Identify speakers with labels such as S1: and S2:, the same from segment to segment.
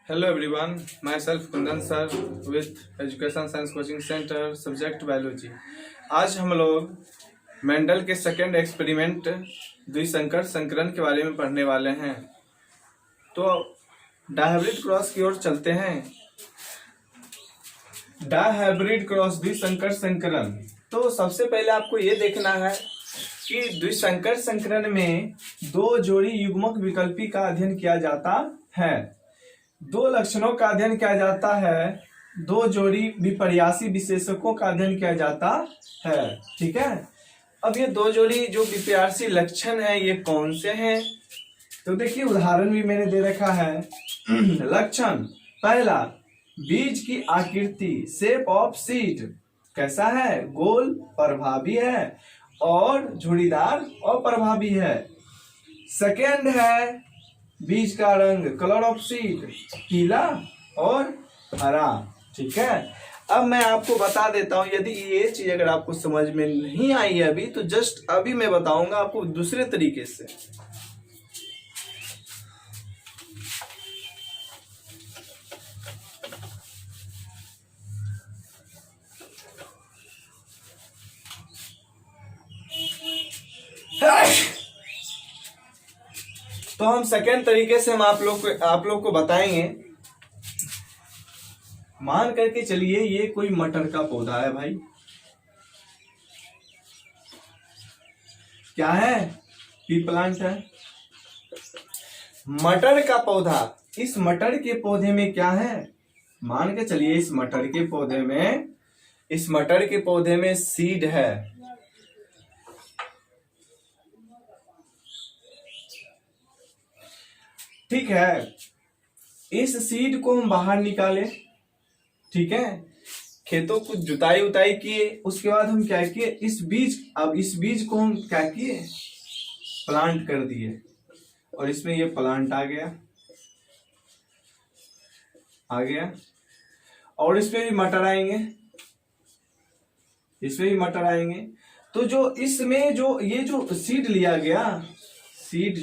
S1: Hello everyone, myself Kundan sir with Education Science Coaching Center, subject biology. आज हम लोग Mendel के second experiment द्विसंकर संकरण के बारे में पढ़ने वाले हैं। तो डायहाइब्रिड क्रॉस की ओर चलते हैं। डायहाइब्रिड क्रॉस द्विसंकर संकरण। तो सबसे पहले आपको ये देखना है कि द्विसंकर संकरण में दो जोड़ी युग्मक विकल्पी का अध्ययन किया जाता है। दो लक्षणों का अध्ययन किया जाता है, दो जोड़ी विपर्यासी विशेषकों का अध्ययन किया जाता है। ठीक है, अब ये दो जोड़ी जो विपर्यासी लक्षण है ये कौन से हैं? तो देखिए उदाहरण भी मैंने दे रखा है। लक्षण पहला, बीज की आकृति शेप ऑफ सीड कैसा है? गोल प्रभावी है और झुर्रीदार और प्रभावी है। सेकेंड है बीज का रंग कलर ऑफ सीड पीला और हरा। ठीक है, अब मैं आपको बता देता हूं, यदि ये चीज अगर आपको समझ में नहीं आई है अभी तो जस्ट अभी मैं बताऊंगा आपको दूसरे तरीके से। तो हम सेकेंड तरीके से हम आप लोग को बताएंगे। मान करके चलिए ये कोई मटर का पौधा है भाई, क्या है? पी प्लांट है। मटर का पौधा, इस मटर के पौधे में क्या है? मान के चलिए इस मटर के पौधे में सीड है। ठीक है, इस सीड को हम बाहर निकाले। ठीक है, खेतों को जुताई उताई किए, उसके बाद हम क्या किए, इस बीज को हम क्या किए, प्लांट कर दिए और इसमें ये प्लांट आ गया और इसमें भी मटर आएंगे। तो जो इसमें जो ये जो सीड लिया गया, बीज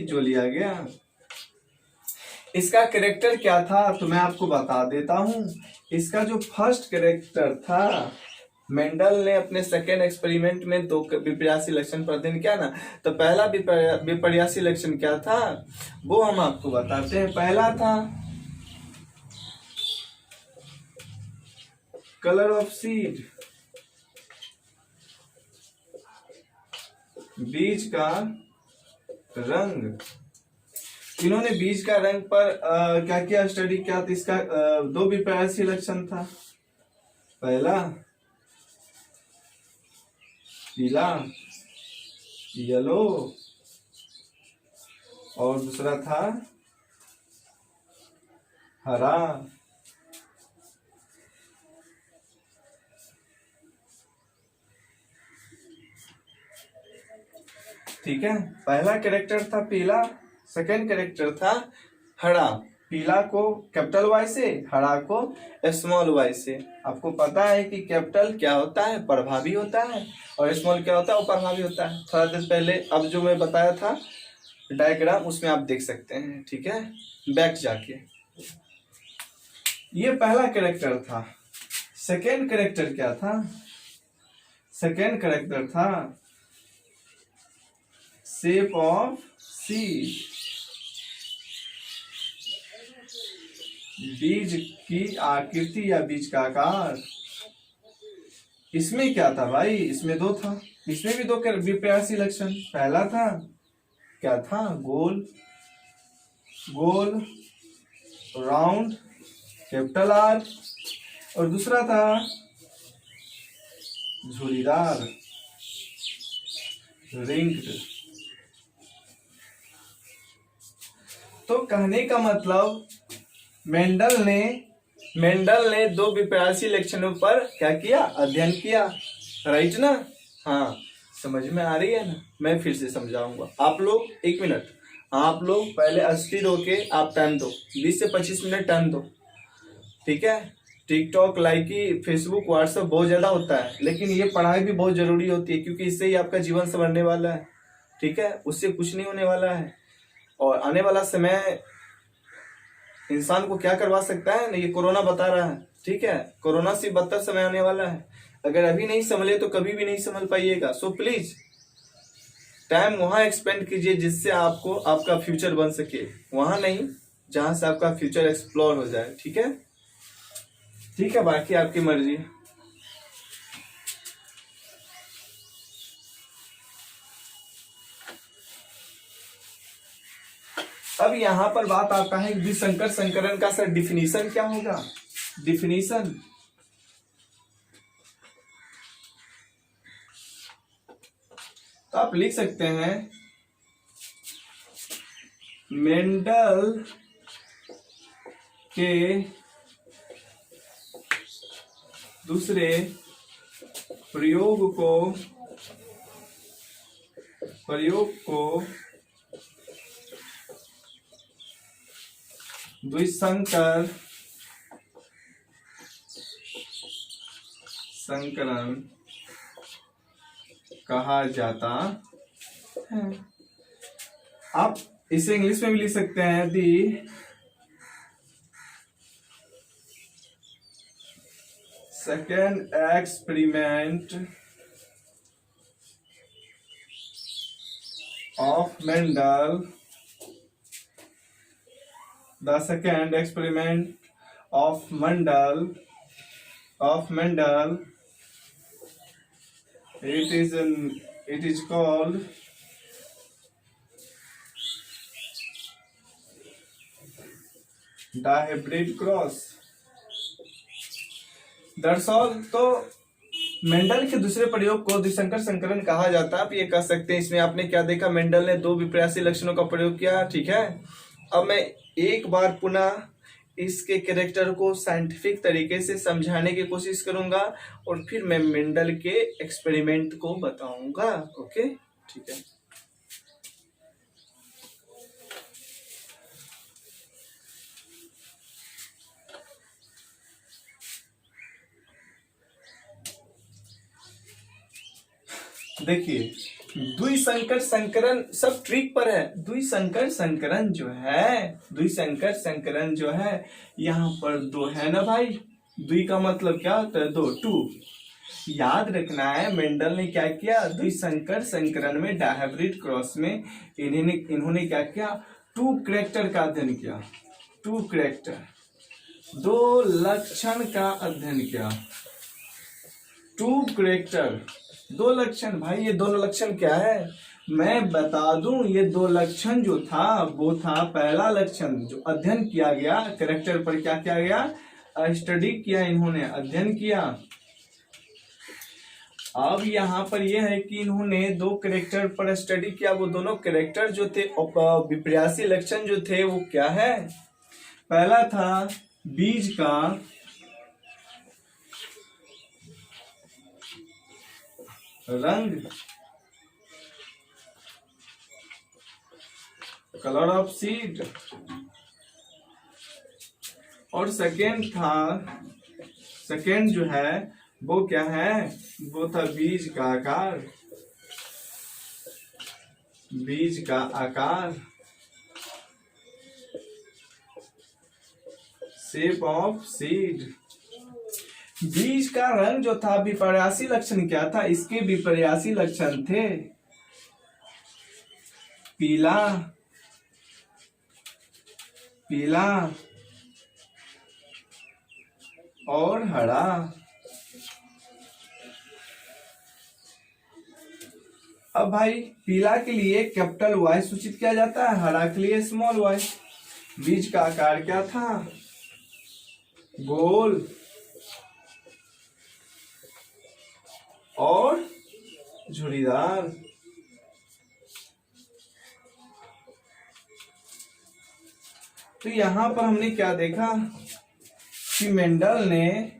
S1: जो लिया गया, इसका कैरेक्टर क्या था तो मैं आपको बता देता हूं। इसका जो फर्स्ट कैरेक्टर था, मेंडल ने अपने सेकेंड एक्सपेरिमेंट में दो विपर्यासी लक्षण पर अध्ययन किया ना, तो पहला विपर्यासी लक्षण क्या था वो हम आपको बताते हैं। पहला था कलर ऑफ सीड, बीज का रंग। इन्होंने बीज का रंग पर क्या किया, स्टडी किया। तो इसका दो विपर्यासी लक्षण था, पहला पीला येलो और दूसरा था हरा। ठीक है, पहला कैरेक्टर था पीला, सेकेंड कैरेक्टर था हरा। पीला को कैपिटल वाई से, हरा को स्मॉल वाई से। आपको पता है कि कैपिटल क्या होता है, प्रभावी होता है, और स्मॉल क्या होता है, अप्रभावी होता है। थोड़ा देर पहले अब जो मैं बताया था डायग्राम उसमें आप देख सकते हैं। ठीक है, बैक जाके ये पहला कैरेक्टर था। सेकेंड कैरेक्टर क्या था? सेकेंड कैरेक्टर था शेप ऑफ सीड, बीज की आकृति या बीज का आकार। इसमें क्या था भाई? इसमें दो था, इसमें भी दो विपर्यासी लक्षण। पहला था क्या था, गोल राउंड कैपिटल आर, और दूसरा था झुर्रीदार रिंग्ड। तो कहने का मतलब मेंडल ने दो विपर्यासी लक्षणों पर क्या किया, अध्ययन किया। राइट ना? हाँ, समझ में आ रही है ना? मैं फिर से समझाऊंगा। आप लोग एक मिनट, आप लोग पहले अस्थिर होके आप टाइम दो, 20 से 25 मिनट टाइम दो। ठीक है, टिकटॉक, लाइकी, फेसबुक, व्हाट्सएप बहुत ज्यादा होता है, लेकिन ये पढ़ाई भी बहुत जरूरी होती है क्योंकि इससे ही आपका जीवन संवरने वाला है। ठीक है, उससे कुछ नहीं होने वाला है। और आने वाला समय इंसान को क्या करवा सकता है ना, ये कोरोना बता रहा है। ठीक है, कोरोना से बदतर समय आने वाला है, अगर अभी नहीं संभले तो कभी भी नहीं संभल पाइएगा। सो प्लीज टाइम वहां एक्सपेंड कीजिए जिससे आपको आपका फ्यूचर बन सके, वहां नहीं जहां से आपका फ्यूचर एक्सप्लोर हो जाए। ठीक है, ठीक है, बाकी आपकी मर्जी। अब यहां पर बात आता है द्विसंकर संकरण का सर डिफिनीशन क्या होगा। डिफिनीशन तो आप लिख सकते हैं मेंडल के दूसरे प्रयोग को द्विसंकर संकरण कहा जाता है। आप इसे इंग्लिश में भी लिख सकते हैं the second experiment of Mendel, the second experiment of Mendel, it is called dihybrid cross. That's all. तो मेंडल के दूसरे प्रयोग को द्विसंकर संकरण कहा जाता है। आप ये कह सकते हैं, इसमें आपने क्या देखा, मेंडल ने दो विपर्यासी लक्षणों का प्रयोग किया। ठीक है, अब मैं एक बार पुनः इसके कैरेक्टर को साइंटिफिक तरीके से समझाने की कोशिश करूंगा और फिर मैं मेंडल के एक्सपेरिमेंट को बताऊंगा। ओके, ठीक है। देखिए, द्विसंकर संकरण सब ट्रिक पर है। द्विसंकर संकरण जो है यहाँ पर दो है ना भाई। द्वि का मतलब क्या होता है, दो, टू। याद रखना है मेंडल ने क्या किया, द्विसंकर संकरण में डायहाइब्रिड क्रॉस में इन्होंने क्या किया, टू कैरेक्टर का अध्ययन किया। टू कैरेक्टर, दो लक्षण का अध्ययन किया। टू कैरेक्टर, दो लक्षण। भाई ये दोनों लक्षण क्या है, मैं बता दूं। ये दो लक्षण जो था वो था, पहला लक्षण जो अध्ययन किया गया कैरेक्टर पर, क्या किया गया, स्टडी किया इन्होंने, अध्ययन किया। अब यहाँ पर यह है कि इन्होंने दो कैरेक्टर पर स्टडी किया। वो दोनों कैरेक्टर जो थे, विपर्यासी लक्षण जो थे, वो क्या है, पहला था बीज का रंग, कलर ऑफ सीड, और सेकेंड जो है वो क्या है, वो था बीज का आकार, शेप ऑफ सीड। बीज का रंग जो था, विपर्यासी लक्षण क्या था, इसके विपर्यासी लक्षण थे पीला और हरा। अब भाई पीला के लिए कैपिटल वाई सूचित किया जाता है, हरा के लिए स्मॉल वाई। बीज का आकार क्या था, गोल और झुर्रीदार। तो यहां पर हमने क्या देखा कि मेंडल ने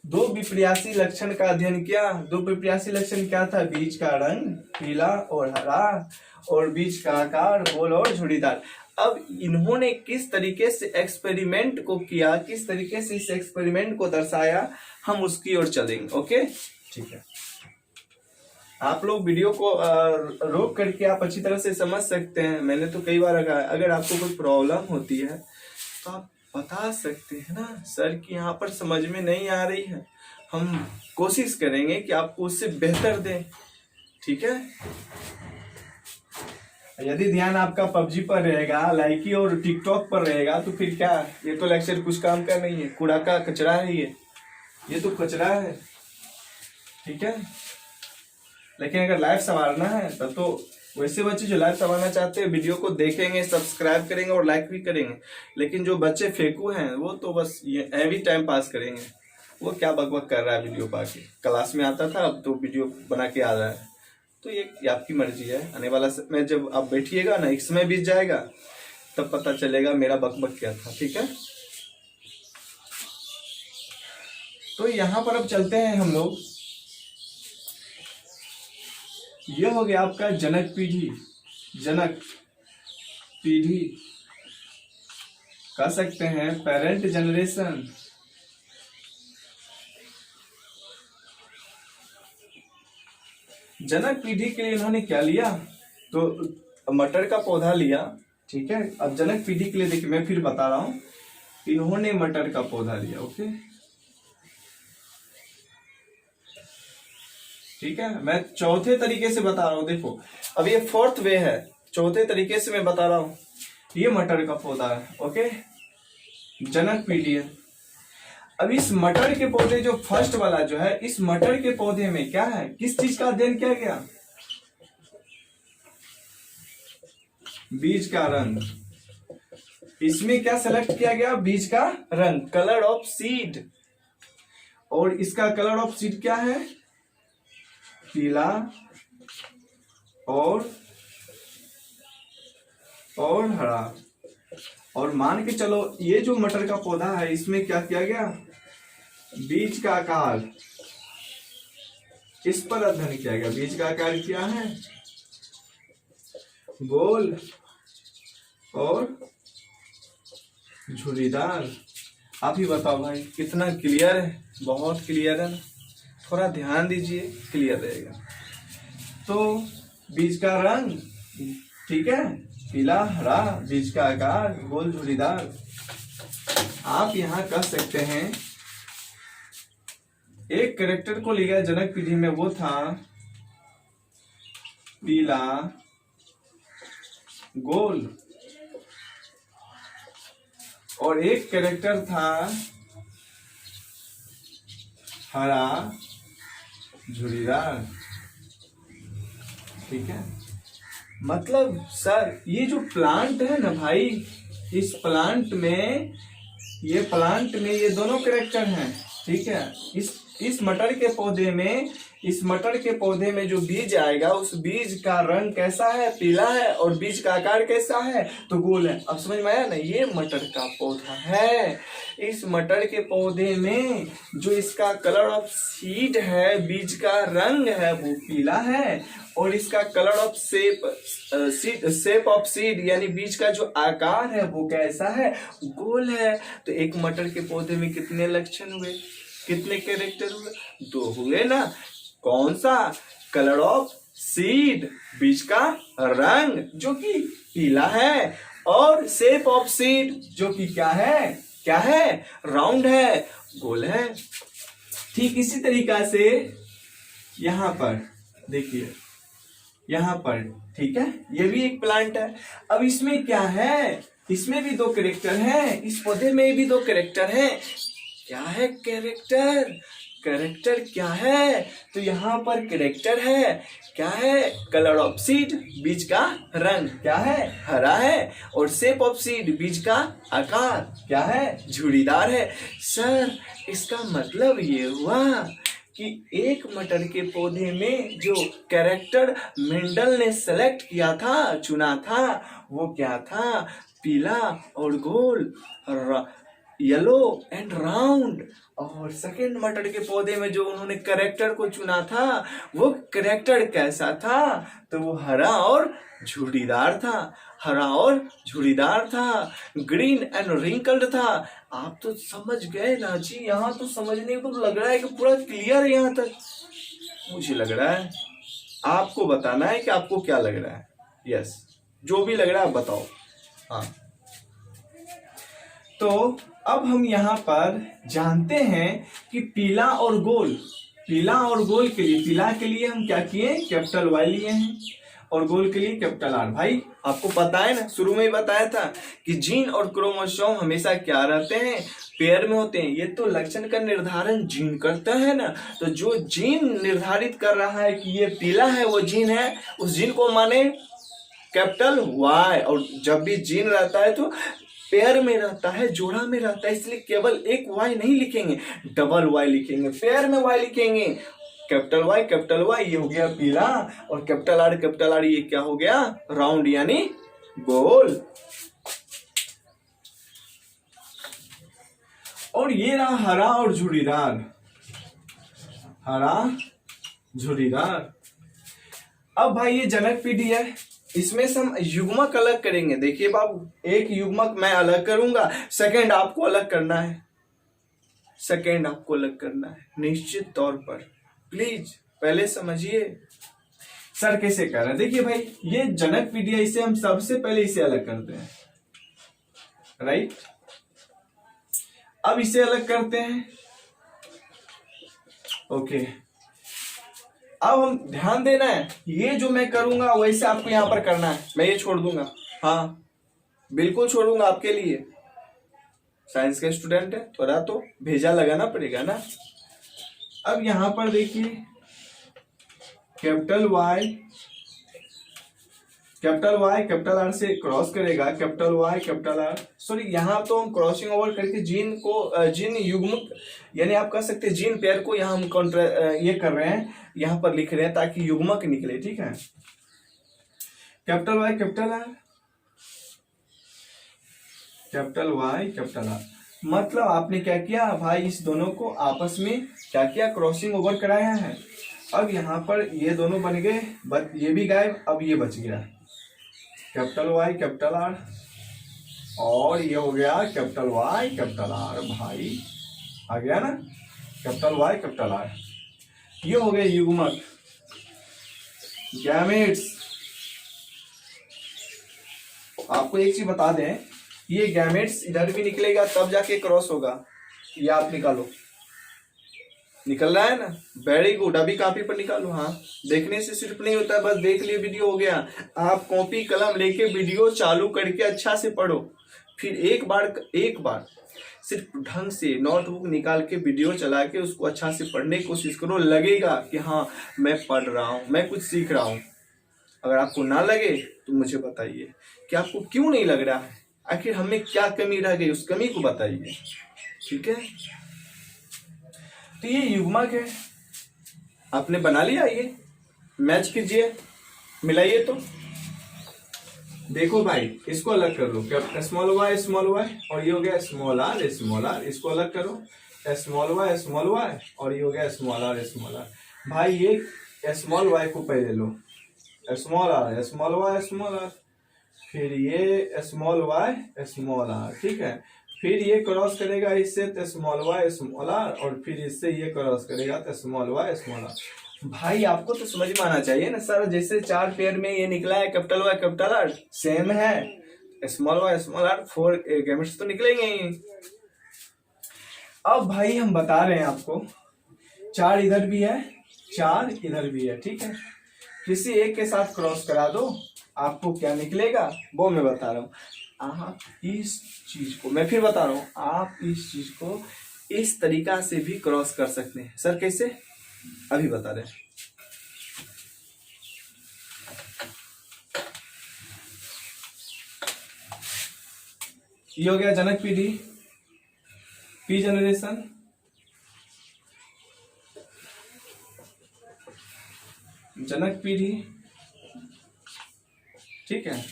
S1: दो विपर्यासी लक्षण का अध्ययन किया। दो विपर्यासी लक्षण क्या था, बीज का रंग पीला और हरा, और बीज का आकार गोल और झुर्रीदार। अब इन्होंने किस तरीके से एक्सपेरिमेंट को किया, किस तरीके से इस एक्सपेरिमेंट को दर्शाया, हम उसकी ओर चलेंगे। ओके, ठीक है। आप लोग वीडियो को रोक करके आप अच्छी तरह से समझ सकते हैं। मैंने तो कई बार कहा, अगर आपको कोई प्रॉब्लम होती है तो आप बता सकते हैं ना सर कि यहाँ पर समझ में नहीं आ रही है, हम कोशिश करेंगे कि आपको उससे बेहतर दें, ठीक है। यदि ध्यान आपका पबजी पर रहेगा, लाइकी और टिकटॉक पर रहेगा तो फिर क्या, ये तो लेक्चर कुछ काम का नहीं है, कूड़ा का कचरा है, ये तो कचरा है, ठीक है। लेकिन अगर लाइफ संवारना है तब तो वैसे बच्चे जो लाइफ संवारना चाहते हैं वीडियो को देखेंगे, सब्सक्राइब करेंगे और लाइक भी करेंगे। लेकिन जो बच्चे फेंकू हैं वो तो बस ये एवरी टाइम पास करेंगे। वो क्या बकबक कर रहा है वीडियो पा के, क्लास में आता था अब तो वीडियो बना के आ रहा है। तो ये आपकी मर्जी है, आने वाला समय जब आप बैठिएगा ना, एक समय बीत जाएगा तब पता चलेगा मेरा बकबक क्या था, ठीक है। तो यहाँ पर अब चलते हैं हम लोग, ये हो गया आपका जनक पीढ़ी कह सकते हैं, पेरेंट जनरेशन। जनक पीढ़ी के लिए इन्होंने क्या लिया, तो मटर का पौधा लिया, ठीक है। अब जनक पीढ़ी के लिए देखिए मैं फिर बता रहा हूं, इन्होंने मटर का पौधा लिया, ओके, ठीक है। मैं चौथे तरीके से बता रहा हूं, देखो अब ये फोर्थ वे है, चौथे तरीके से मैं बता रहा हूं। ये मटर का पौधा है, ओके, जनक पीढ़ी है। अब इस मटर के पौधे जो फर्स्ट वाला जो है, इस मटर के पौधे में क्या है, किस चीज का अध्ययन किया गया, बीज का रंग। इसमें क्या सेलेक्ट किया गया, बीज का रंग, कलर ऑफ सीड। और इसका कलर ऑफ सीड क्या है, पीला और हरा। और मान के चलो ये जो मटर का पौधा है इसमें क्या किया गया, बीज का आकार, इस पर अध्ययन किया गया। बीज का आकार क्या है, गोल और झुर्रीदार। आप ही बताओ भाई कितना क्लियर है, बहुत क्लियर है ना, थोड़ा ध्यान दीजिए, क्लियर रहेगा। तो बीज का रंग, ठीक है, पीला हरा, बीज का आकार गोल झुर्रीदार। आप यहां कह सकते हैं एक कैरेक्टर को लिया जनक पीढ़ी में, वो था पीला गोल, और एक कैरेक्टर था हरा झुर्रीदार, ठीक है। मतलब सर ये जो प्लांट है ना भाई, इस प्लांट में ये दोनों कैरेक्टर हैं, ठीक है। इस मटर के पौधे में, इस मटर के पौधे में जो बीज आएगा उस बीज का रंग कैसा है, पीला है, और बीज का आकार कैसा है, तो गोल है। अब समझ में आया ना, ये मटर का पौधा है। इस मटर के पौधे में जो इसका कलर ऑफ सीड है, बीज का रंग है वो पीला है, और इसका colour of shape of seed यानी बीज का जो आकार है वो कैसा है, गोल है। तो एक मटर के पौधे में कितने लक्षण हुए, कितने कैरेक्टर हुए, 2 हुए ना। कौन सा, कलर ऑफ सीड, बीज का रंग जो कि पीला है, और शेप ऑफ सीड जो कि क्या है, राउंड है, गोल है। ठीक इसी तरीका से यहां पर देखिए, यहां पर, ठीक है, ये भी एक प्लांट है। अब इसमें क्या है, इसमें भी 2 कैरेक्टर हैं, इस पौधे में भी 2 कैरेक्टर हैं। क्या है कैरेक्टर, कैरेक्टर क्या है, तो यहाँ पर कैरेक्टर है, क्या है, कलर ऑफ सीड, बीज का रंग क्या है, हरा है, और शेप ऑफ सीड, बीज का आकार क्या है, झुर्रीदार है। सर इसका मतलब ये हुआ कि एक मटर के पौधे में जो कैरेक्टर मेंडल ने सेलेक्ट किया था, चुना था, वो क्या था, पीला और गोल, येलो एंड राउंड। और सेकेंड मटर के पौधे में जो उन्होंने कैरेक्टर को चुना था, वो कैरेक्टर कैसा था, तो वो हरा और झुर्रीदार था, हरा और झुर्रीदार था, ग्रीन एंड रिंकल्ड था। आप तो समझ गए ना जी, यहाँ तो समझने को लग रहा है कि पूरा क्लियर है यहाँ तक, मुझे लग रहा है। आपको बताना है कि आपको क्या लग रहा है, यस, जो भी लग रहा है आप बताओ। हाँ, तो अब हम यहाँ पर जानते हैं कि पीला और गोल के लिए, पीला के लिए हम क्या किए, कैपिटल वाई लिए हैं, और गोल के लिए कैपिटल आर। भाई आपको पता है ना, शुरू में ही बताया था कि जीन और क्रोमोसोम हमेशा क्या रहते हैं, पेयर में होते हैं। ये तो लक्षण का निर्धारण जीन करता है ना, तो जो जीन निर्धारित कर रहा है कि ये पीला है वो जीन है, उस जीन को माने कैपिटल वाई। और जब भी जीन रहता है तो पेयर में रहता है, जोड़ा में रहता है, इसलिए केवल एक वाई नहीं लिखेंगे, डबल वाई लिखेंगे, पेयर में वाई लिखेंगे। कैपिटल वाई ये हो गया पीला, और कैपिटल आर ये क्या हो गया, राउंड यानी गोल। और ये रहा हरा और झुर्रीदार, हरा झुर्रीदार। अब भाई ये जनक पीढ़ी है, इसमें से हम युग्मक अलग करेंगे। देखिए बाबू, एक युग्मक मैं अलग करूंगा, सेकंड आपको अलग करना है, निश्चित तौर पर। प्लीज पहले समझिए सर कैसे कर रहे हैं। देखिए भाई, ये जनक पीढ़ी है, इसे हम सबसे पहले इसे अलग करते हैं, राइट। अब इसे अलग करते हैं, ओके। अब हम ध्यान देना है, ये जो मैं करूंगा वैसे आपको यहां पर करना है, मैं ये छोड़ दूंगा, हाँ बिल्कुल छोड़ूंगा आपके लिए। साइंस के स्टूडेंट है, थोड़ा तो भेजा लगाना पड़ेगा ना। अब यहां पर देखिए, कैपिटल वाई कैपिटल आर से क्रॉस करेगा, capital Y capital R, sorry यहाँ तो हम क्रॉसिंग ओवर करके जीन युग्मक यानी आप कह सकते हैं जीन पेयर को यहाँ हम ये कर रहे हैं, यहाँ पर लिख रहे हैं ताकि युग्मक निकले, ठीक है। कैपिटल वाई कैपिटल आर, मतलब आपने क्या किया भाई, इस दोनों को आपस में क्या किया, क्रॉसिंग ओवर कराया है। अब यहाँ पर ये दोनों बन गए, ये भी गायब, अब ये बच गया, कैपिटल वाई कैपिटल आर, और ये हो गया कैपिटल वाई कैपिटल आर। भाई आ गया ना, कैपिटल वाई कैपिटल आर, ये हो गए युग्मक, गैमेट्स। आपको एक चीज बता दें, ये गैमेट्स इधर भी निकलेगा तब जाके क्रॉस होगा, ये आप निकालो, निकल रहा है ना, वेरी गुड। अभी कॉपी पर निकालो, हाँ देखने से सिर्फ नहीं होता, बस देख लिए वीडियो हो गया। आप कॉपी कलम लेके वीडियो चालू करके अच्छा से पढ़ो, फिर एक बार सिर्फ ढंग से नोटबुक निकाल के वीडियो चला के उसको अच्छा से पढ़ने की कोशिश करो, लगेगा कि हाँ मैं पढ़ रहा हूँ, मैं कुछ सीख रहा हूँ। अगर आपको ना लगे तो मुझे बताइए कि आपको क्यों नहीं लग रहा है, आखिर हमें क्या कमी रह गई, उस कमी को बताइए, ठीक है। तो ये युग्मक है, आपने बना लिया, ये मैच कीजिए, मिलाइए। तो देखो भाई, इसको अलग कर लो, क्या स्मॉल वाई और ये हो गया स्मॉल आर, इसको अलग करो, स्मॉल वाई और ये हो गया स्मॉल आर। भाई ये स्मॉल वाई को पहले लो, स्मॉल वाई, फिर ये स्मॉल वाई स्मॉल आर, ठीक है। फिर ये क्रॉस करेगा इससे तो स्मॉल वाई स्मॉल आर, और फिर इससे ये क्रॉस करेगा तो स्मॉल वाई स्मॉल आर। भाई आपको तो समझ में आना चाहिए ना सर, जैसे चार पेयर में ये निकला है capital Y capital R, same है, small y small r, 4 gametes तो निकलेंगे ही। अब भाई हम बता रहे हैं आपको, 4 इधर भी है, 4 इधर भी है, ठीक है। किसी एक के साथ क्रॉस करा दो, आपको क्या निकलेगा वो मैं बता रहा हूँ। आप इस चीज को, मैं फिर बता रहा हूँ, आप इस चीज को इस तरीका से भी क्रॉस कर सकते हैं। सर कैसे, अभी बता रहे हैं। ये हो गया जनक पीढ़ी, पी जनरेशन, जनक पीढ़ी, ठीक है।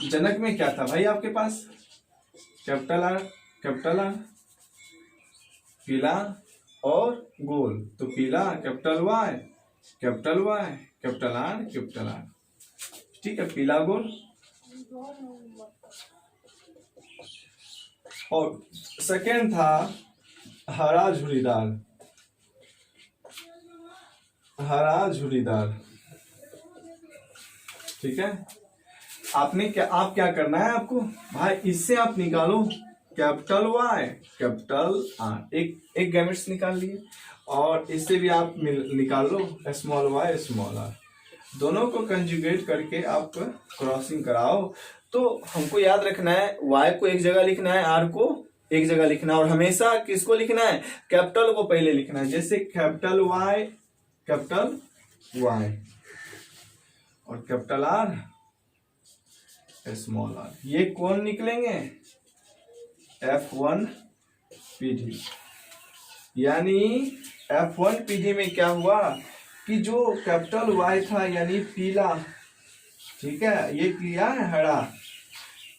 S1: जनक में क्या था भाई आपके पास, कैपिटल आर, पीला और गोल, तो पीला कैपिटल वाई कैपिटल आर, ठीक है, पीला गोल। और सेकेंड था हरा झुर्रीदार, ठीक है। आप क्या करना है आपको भाई, इससे आप निकालो कैपिटल वाई कैपिटल आर, एक गैमेट्स निकाल लिए, और इससे भी आप निकाल लो स्मॉल वाई स्मॉल आर, दोनों को कंजुगेट करके आप क्रॉसिंग कराओ। तो हमको याद रखना है y को एक जगह लिखना है, r को एक जगह लिखना है, और हमेशा किसको लिखना है, कैपिटल को पहले लिखना है। जैसे कैपिटल y और कैपिटल R स्मॉल r, ये कौन निकलेंगे, F1 PD। यानी F1 PD में क्या हुआ कि जो कैपिटल Y था यानी पीला, ठीक है, ये किया है हरा,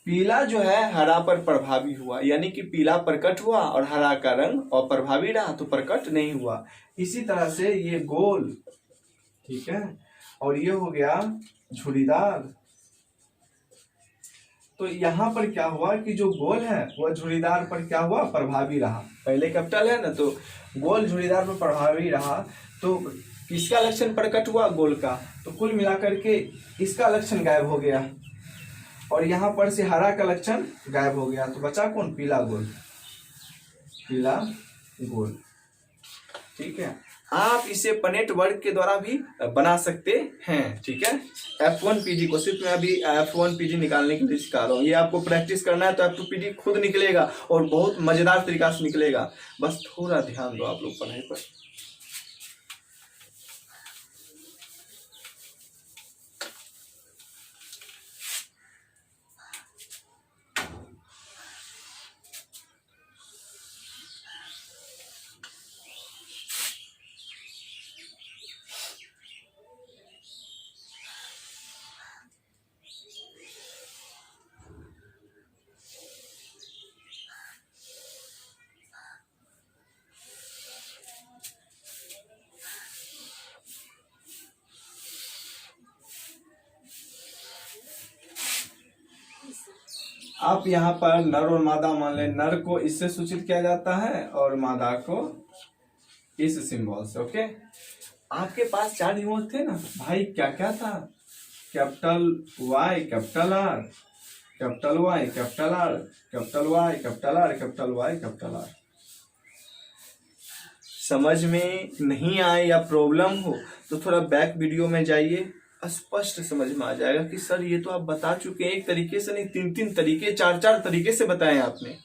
S1: पीला जो है हरा पर प्रभावी हुआ, यानी कि पीला प्रकट हुआ और हरा का रंग और प्रभावी रहा तो प्रकट नहीं हुआ। इसी तरह से ये गोल, ठीक है, और ये हो गया झुर्रीदार। तो यहाँ पर क्या हुआ कि जो गोल है वह झुर्रीदार पर क्या हुआ, प्रभावी रहा। पहले कैपिटल है ना, तो गोल झुर्रीदार पर प्रभावी रहा, तो किसका लक्षण प्रकट हुआ, गोल का। तो कुल मिलाकर के इसका लक्षण गायब हो गया, और यहाँ पर से हरा का लक्षण गायब हो गया, तो बचा कौन, पीला गोल, पीला गोल। ठीक है, आप इसे पनेट वर्ग के द्वारा भी बना सकते हैं। ठीक है, F1 PG को सिर्फ मैं अभी F1 PG निकालने के लिए सिखा रहा हूँ, ये आपको प्रैक्टिस करना है तो F2 PG खुद निकलेगा और बहुत मजेदार तरीका से निकलेगा। बस थोड़ा ध्यान दो आप लोग पढ़ाई पर। आप यहाँ पर नर और मादा मान लें, नर को इससे सूचित किया जाता है और मादा को इस सिंबल से। ओके, आपके पास 4 युग्मक थे ना भाई, क्या क्या था, capital Y capital R, capital Y capital R, capital Y capital R, capital Y capital R. समझ में नहीं आए या प्रॉब्लम हो तो थोड़ा बैक वीडियो में जाइए, स्पष्ट समझ में आ जाएगा कि सर ये तो आप बता चुके हैं, एक तरीके से नहीं 3 तरीके 4 तरीके से बताए आपने।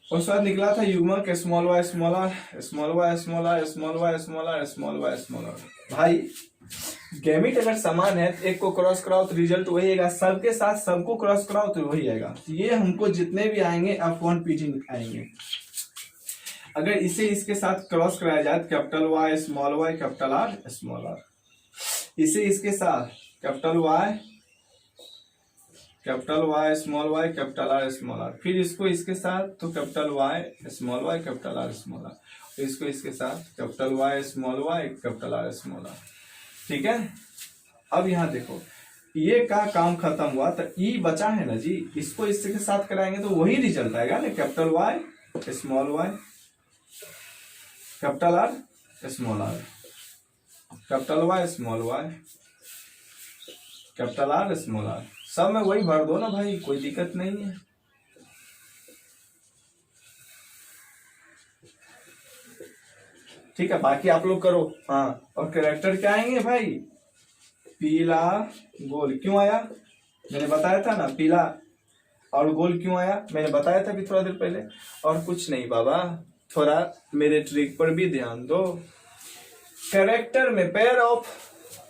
S1: उसके बाद निकला था युग्मक small y small r, small y small r, small y small r, small y small r. भाई गैमेट अगर समान है तो एक को क्रॉस कराओ तो रिजल्ट वही आएगा, सबके साथ सबको क्रॉस कराओ तो वही आएगा। ये हमको जितने भी आएंगे F1 PG आएंगे। अगर इसे इसके साथ क्रॉस कराया जाए capital Y small y capital R small r, इसे इसके साथ capital Y small y capital R small r, फिर इसको इसके साथ तो capital Y small y capital R small r, इसको इसके साथ capital Y small y capital R small r. ठीक है, अब यहाँ देखो ये का काम खत्म हुआ तो ई बचा है ना जी, इसको इसके साथ कराएंगे तो वही रिजल्ट आएगा ना, capital Y small y capital R small r, capital Y small y capital R small r, सब में वही भर दो ना भाई, कोई दिक्कत नहीं है। ठीक है, बाकी आप लोग करो। हाँ, और कैरेक्टर क्या आएंगे भाई, पीला गोल। क्यों आया मैंने बताया था ना, पीला और गोल क्यों आया मैंने बताया था अभी थोड़ा देर पहले। और कुछ नहीं बाबा, थोड़ा मेरे ट्रिक पर भी ध्यान दो। कैरेक्टर में पेयर ऑफ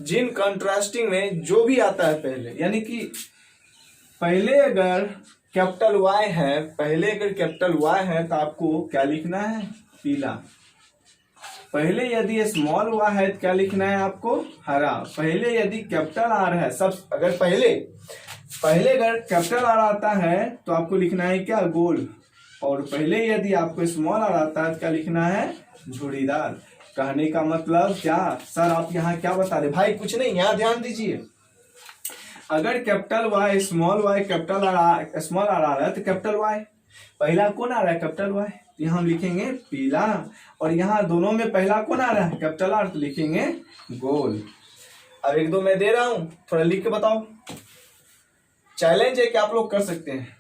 S1: जिन कंट्रास्टिंग में जो भी आता है पहले, यानी कि पहले अगर कैपिटल वाई है, तो आपको क्या लिखना है, पीला। पहले यदि स्मॉल वाई है तो क्या लिखना है आपको, हरा। पहले यदि कैपिटल आर है, सब अगर पहले अगर कैपिटल आर आता है तो आपको लिखना है क्या, गोल। और पहले यदि आपको स्मॉल आर आता है तो क्या लिखना है, झुर्रीदार। कहने का मतलब क्या सर, आप यहाँ क्या बता रहे भाई, कुछ नहीं, यहाँ ध्यान दीजिए। अगर capital Y small y capital R small r आ रहा है तो कैपिटल वाई पहला कौन आ रहा है, कैपिटल वाई, तो यहाँ हम लिखेंगे पीला। और यहाँ दोनों में पहला कौन आ रहा है, कैपिटल आर, तो लिखेंगे गोल। अब 1 2 मैं दे रहा हूं, थोड़ा लिख के बताओ। चैलेंज है कि आप लोग कर सकते हैं।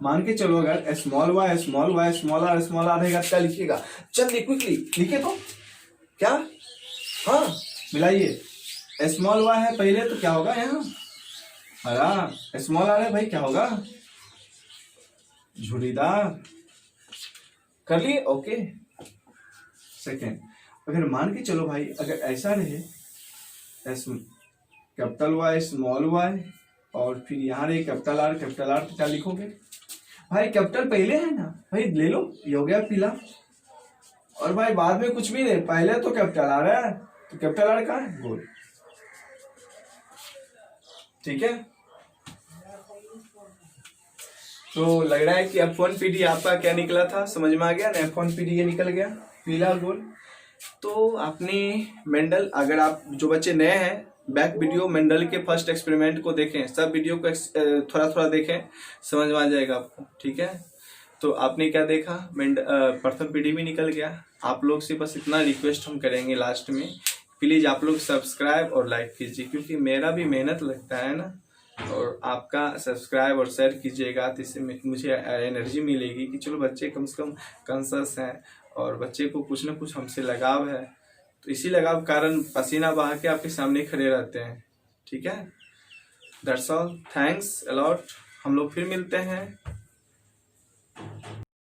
S1: मान के चलो अगर स्मॉल वाई स्मॉल आर रहेगा क्या लिखिएगा, जल्दी क्विकली लिखे तो क्या, हाँ मिलाइए। स्मॉल वाई है पहले तो क्या होगा यहाँ हरा, स्मॉल आर है भाई क्या होगा झुर्रीदार, कर लिए ओके। सेकेंड अगर मान के चलो भाई अगर ऐसा रहे कैपिटल वाई स्मॉल वाई और फिर यहाँ रहे कैपिटल आर तो क्या लिखोगे भाई, कैपिटल पहले है ना भाई, ले लो ये हो गया पीला, और भाई बाद में कुछ भी नहीं, पहले तो कैपिटल आर है तो कैपिटल आर कहाँ है गोल, ठीक है। तो लग रहा है कि F1 PD आपका क्या निकला था, समझ में आ गया ना, F1 PD ये निकल गया पीला गोल। तो आपने मेंडल, अगर आप जो बच्चे नए हैं बैक वीडियो मेंडल के फर्स्ट एक्सपेरिमेंट को देखें, सब वीडियो को थोड़ा थोड़ा देखें, समझ में आ जाएगा आपको, ठीक है। तो आपने क्या देखा, प्रथम पीढ़ी भी निकल गया। आप लोग से बस इतना रिक्वेस्ट हम करेंगे लास्ट में, प्लीज आप लोग सब्सक्राइब और लाइक कीजिए, क्योंकि मेरा भी मेहनत लगता है ना, और आपका सब्सक्राइब और शेयर कीजिएगा तो इससे मुझे एनर्जी मिलेगी कि चलो बच्चे कम से कम कॉन्शियस हैं और बच्चे को कुछ ना कुछ हमसे लगाव है, तो इसी लगाव कारण पसीना बहा के आपके सामने खड़े रहते हैं, ठीक है। दैट्स ऑल, थैंक्स अलॉट, हम लोग फिर मिलते हैं।